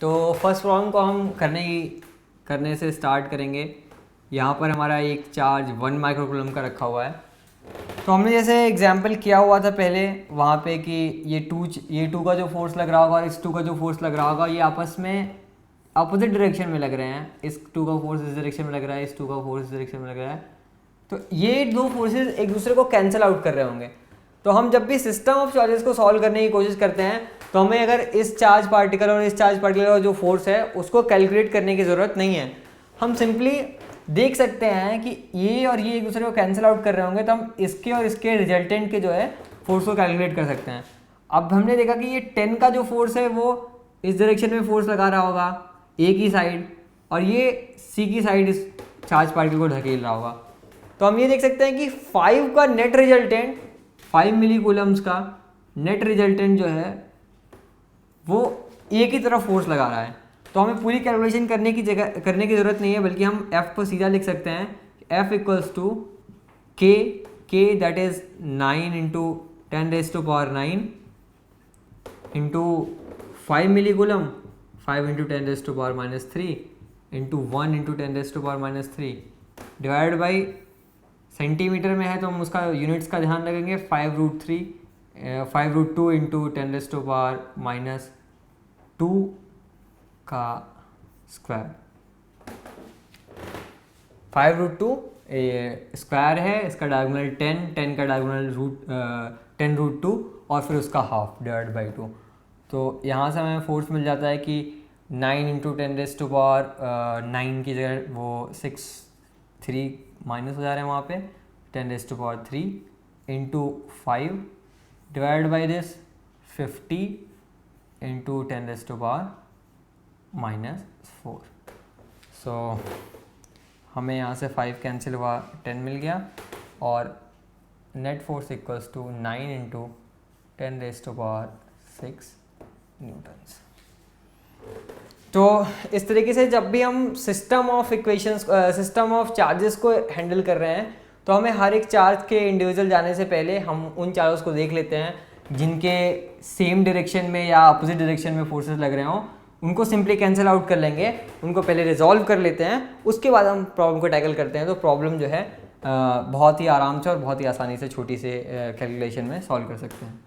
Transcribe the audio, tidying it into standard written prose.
तो first problem को हम करने से स्टार्ट करेंगे। यहाँ पर हमारा एक चार्ज 1 माइक्रोकूलम का रखा हुआ है। तो हमने जैसे एग्जाम्पल किया हुआ था पहले वहाँ पे कि ये टू का जो फोर्स लग रहा होगा और इस 2 का जो फोर्स लग रहा होगा ये आपस में अपोजिट डायरेक्शन में लग रहे हैं। इस 2 का फोर्स इस डायरेक्शन में लग रहा है, इस 2 का फोर्स इस डायरेक्शन में लग रहा है। तो ये दो फोर्सेस एक दूसरे को कैंसिल आउट कर रहे होंगे। तो हम जब भी सिस्टम ऑफ चार्जेस को सॉल्व करने की कोशिश करते हैं तो हमें अगर इस चार्ज पार्टिकल और इस चार्ज पार्टिकल का जो फोर्स है उसको कैलकुलेट करने की ज़रूरत नहीं है। हम सिंपली देख सकते हैं कि ये और ये एक दूसरे को कैंसिल आउट कर रहे होंगे, तो हम इसके और इसके रिजल्टेंट के जो है फोर्स को कैलकुलेट कर सकते हैं। अब हमने देखा कि ये 10 का जो फोर्स है वो इस डायरेक्शन में फोर्स लगा रहा होगा ए की साइड, और ये सी की साइड इस चार्ज पार्टिकल को ढकेल रहा होगा। तो हम ये देख सकते हैं कि 5 का नेट रिजल्टेंट, 5 मिली कूलम्स का नेट रिजल्टेंट जो है वो ए की तरफ फोर्स लगा रहा है। तो हमें पूरी कैलकुलेशन करने की ज़रूरत नहीं है, बल्कि हम F को सीधा लिख सकते हैं। F equals to K that is 9 into 10⁻9 into 5 millicoulomb, 5 into 10⁻³ into 1 into 10⁻³ divide by centimetre में है तो हम उसका यूनिट्स का ध्यान रखेंगे। 5√2 इंटू 10⁻² का स्क्वायर। 5√2 स्क्वायर है, इसका डायगोनल 10 का डायगोनल 10√2 और फिर उसका हाफ डिवाइड बाई 2। तो यहाँ से हमें फोर्स मिल जाता है कि 9 इंटू 10⁻9 की जगह वो 3 माइनस हो जा रहे हैं वहाँ पे, 10⁻3 into 5 divide by this 50 into 10⁻⁻4। सो हमें यहाँ से 5 कैंसिल हुआ, 10 मिल गया, और net force equals to 9 into 10⁻6 newtons. तो इस तरीके से जब भी हम सिस्टम ऑफ चार्जेस को हैंडल कर रहे हैं तो हमें हर एक चार्ज के इंडिविजुअल जाने से पहले हम उन चार्जेस को देख लेते हैं जिनके सेम डायरेक्शन में या अपोजिट डायरेक्शन में फोर्सेस लग रहे हों। उनको सिंपली कैंसिल आउट कर लेंगे, उनको पहले रिजॉल्व कर लेते हैं, उसके बाद हम प्रॉब्लम को टैकल करते हैं। तो प्रॉब्लम जो है बहुत ही आराम से और बहुत ही आसानी से छोटी से कैलकुलेशन में सॉल्व कर सकते हैं।